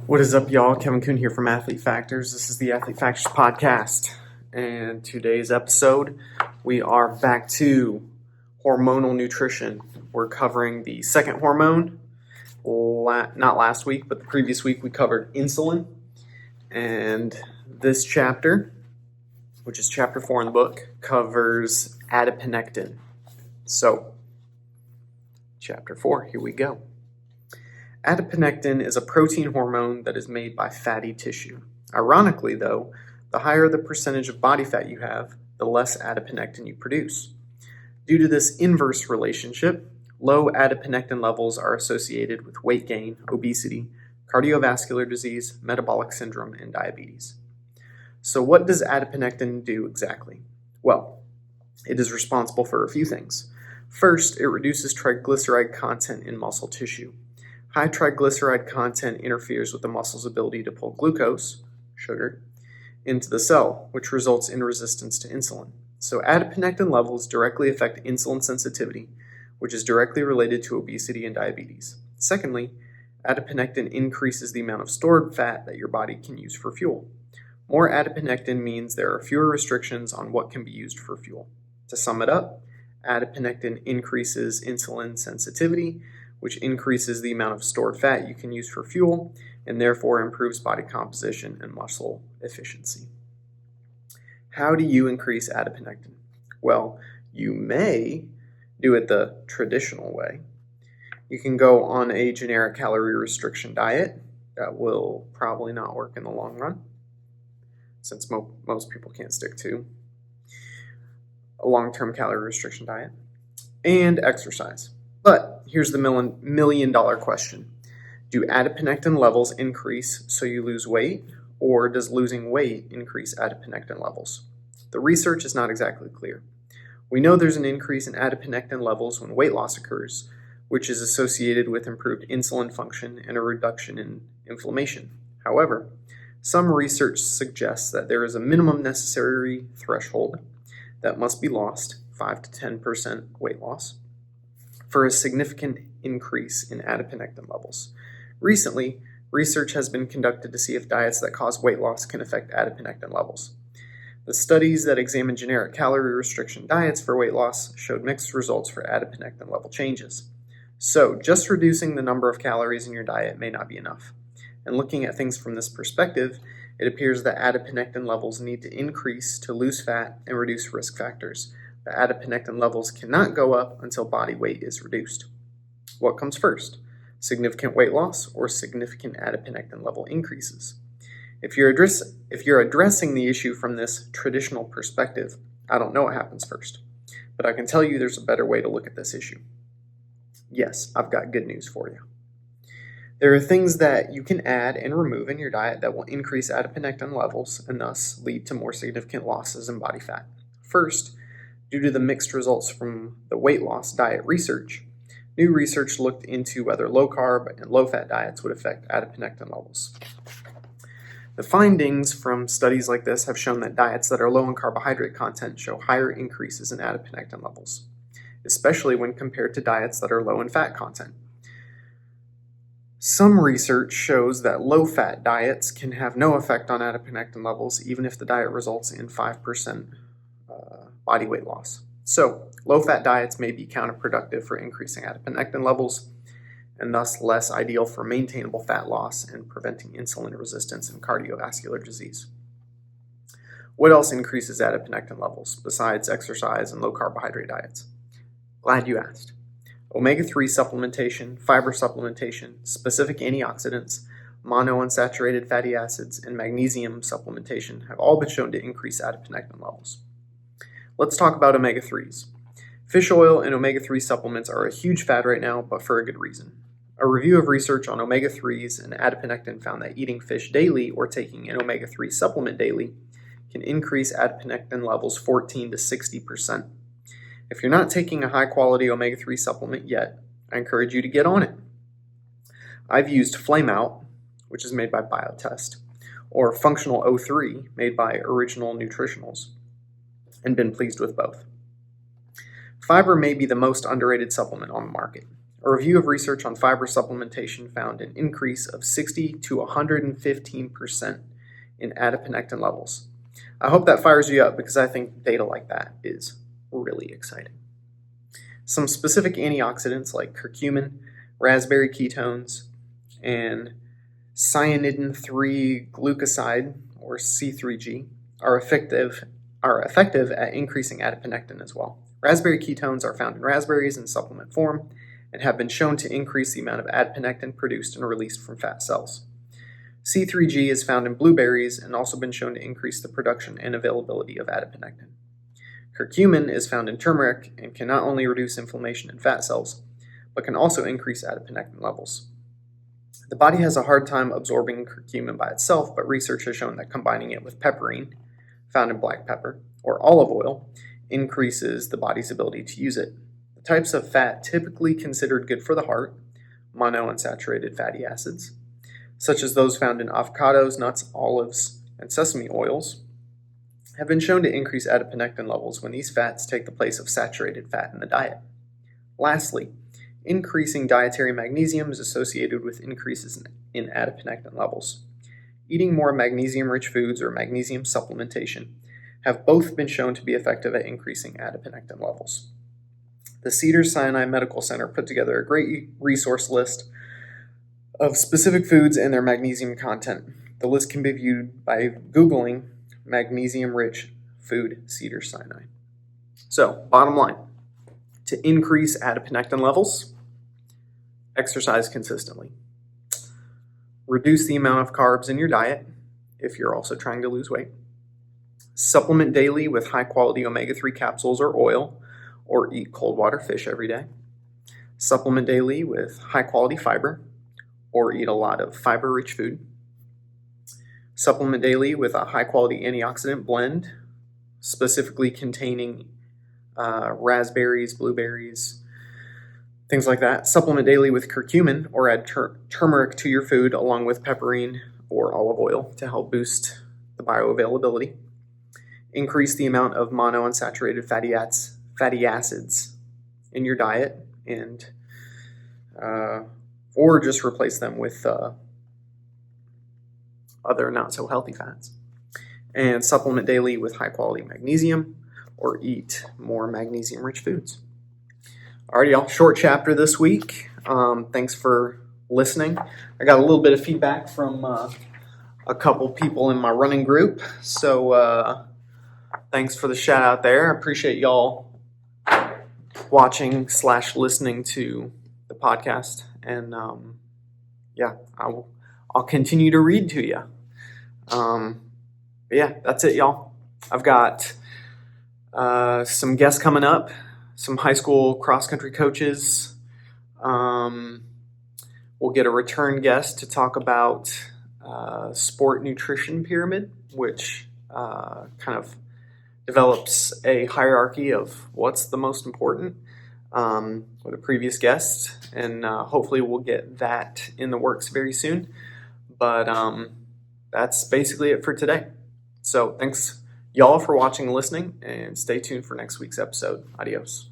What is up, y'all? Kevin Kuhn here from Athlete Factors. This is the Athlete Factors podcast, and today's episode, we are back to hormonal nutrition. We're covering the second hormone. Not last week, but the previous week we covered insulin, and this chapter, which is chapter 4 in the book, covers adiponectin. So, chapter 4, here we go. Adiponectin is a protein hormone that is made by fatty tissue. Ironically, though, the higher the percentage of body fat you have, the less adiponectin you produce. Due to this inverse relationship, low adiponectin levels are associated with weight gain, obesity, cardiovascular disease, metabolic syndrome, and diabetes. So what does adiponectin do exactly? Well, it is responsible for a few things. First, it reduces triglyceride content in muscle tissue. High triglyceride content interferes with the muscle's ability to pull glucose, sugar, into the cell, which results in resistance to insulin. So adiponectin levels directly affect insulin sensitivity, which is directly related to obesity and diabetes. Secondly, adiponectin increases the amount of stored fat that your body can use for fuel. More adiponectin means there are fewer restrictions on what can be used for fuel. To sum it up, adiponectin increases insulin sensitivity, which increases the amount of stored fat you can use for fuel, and therefore improves body composition and muscle efficiency. How do you increase adiponectin? Well, you may do it the traditional way. You can go on a generic calorie restriction diet. That will probably not work in the long run, since most people can't stick to a long-term calorie restriction diet, and exercise. But here's the million-dollar question. Do adiponectin levels increase so you lose weight, or does losing weight increase adiponectin levels? The research is not exactly clear. We know there's an increase in adiponectin levels when weight loss occurs, which is associated with improved insulin function and a reduction in inflammation. However, some research suggests that there is a minimum necessary threshold that must be lost, 5 to 10% weight loss, for a significant increase in adiponectin levels. Recently, research has been conducted to see if diets that cause weight loss can affect adiponectin levels. The studies that examined generic calorie restriction diets for weight loss showed mixed results for adiponectin level changes. So, just reducing the number of calories in your diet may not be enough. And looking at things from this perspective, it appears that adiponectin levels need to increase to lose fat and reduce risk factors. The adiponectin levels cannot go up until body weight is reduced. What comes first? Significant weight loss or significant adiponectin level increases? If you're addressing the issue from this traditional perspective, I don't know what happens first, but I can tell you there's a better way to look at this issue. Yes, I've got good news for you. There are things that you can add and remove in your diet that will increase adiponectin levels and thus lead to more significant losses in body fat. First, due to the mixed results from the weight loss diet research, new research looked into whether low-carb and low-fat diets would affect adiponectin levels. The findings from studies like this have shown that diets that are low in carbohydrate content show higher increases in adiponectin levels, especially when compared to diets that are low in fat content. Some research shows that low-fat diets can have no effect on adiponectin levels, even if the diet results in 5% body weight loss. So, low-fat diets may be counterproductive for increasing adiponectin levels, and thus less ideal for maintainable fat loss and preventing insulin resistance and cardiovascular disease. What else increases adiponectin levels besides exercise and low-carbohydrate diets? Glad you asked. Omega-3 supplementation, fiber supplementation, specific antioxidants, monounsaturated fatty acids, and magnesium supplementation have all been shown to increase adiponectin levels. Let's talk about omega-3s. Fish oil and omega-3 supplements are a huge fad right now, but for a good reason. A review of research on omega-3s and adiponectin found that eating fish daily or taking an omega-3 supplement daily can increase adiponectin levels 14 to 60%. If you're not taking a high-quality omega-3 supplement yet, I encourage you to get on it. I've used Flame Out, which is made by Biotest, or Functional O3, made by Original Nutritionals, and been pleased with both. Fiber may be the most underrated supplement on the market. A review of research on fiber supplementation found an increase of 60 to 115% in adiponectin levels. I hope that fires you up because I think data like that is really exciting. Some specific antioxidants like curcumin, raspberry ketones, and cyanidin-3 glucoside, or C3G, are effective at increasing adiponectin as well. Raspberry ketones are found in raspberries in supplement form and have been shown to increase the amount of adiponectin produced and released from fat cells. C3G is found in blueberries and also been shown to increase the production and availability of adiponectin. Curcumin is found in turmeric and can not only reduce inflammation in fat cells, but can also increase adiponectin levels. The body has a hard time absorbing curcumin by itself, but research has shown that combining it with pepperine, found in black pepper, or olive oil, increases the body's ability to use it. The types of fat typically considered good for the heart, monounsaturated fatty acids, such as those found in avocados, nuts, olives, and sesame oils, have been shown to increase adiponectin levels when these fats take the place of saturated fat in the diet. Lastly, increasing dietary magnesium is associated with increases in adiponectin levels. Eating more magnesium-rich foods or magnesium supplementation have both been shown to be effective at increasing adiponectin levels. The Cedars-Sinai Medical Center put together a great resource list of specific foods and their magnesium content. The list can be viewed by Googling magnesium-rich food Cedars-Sinai. So, bottom line, to increase adiponectin levels, exercise consistently. Reduce the amount of carbs in your diet if you're also trying to lose weight. Supplement daily with high-quality omega-3 capsules or oil, or eat cold water fish every day. Supplement daily with high-quality fiber, or eat a lot of fiber-rich food. Supplement daily with a high-quality antioxidant blend, specifically containing raspberries, blueberries, things like that. Supplement daily with curcumin, or add turmeric to your food along with pepperine or olive oil to help boost the bioavailability. Increase the amount of monounsaturated fatty acids in your diet, and or just replace them with other not so healthy fats. And supplement daily with high quality magnesium, or eat more magnesium rich foods. Alrighty, y'all, short chapter this week. Thanks for listening. I got a little bit of feedback from a couple people in my running group, so thanks for the shout out there. I appreciate y'all watching / listening to the podcast, and I'll continue to read to you. That's it, y'all. I've got some guests coming up, some high school cross-country coaches. We'll get a return guest to talk about sport nutrition pyramid, which kind of develops a hierarchy of what's the most important with a previous guest, and hopefully we'll get that in the works very soon. But that's basically it for today. So thanks y'all for watching and listening, and stay tuned for next week's episode. Adios.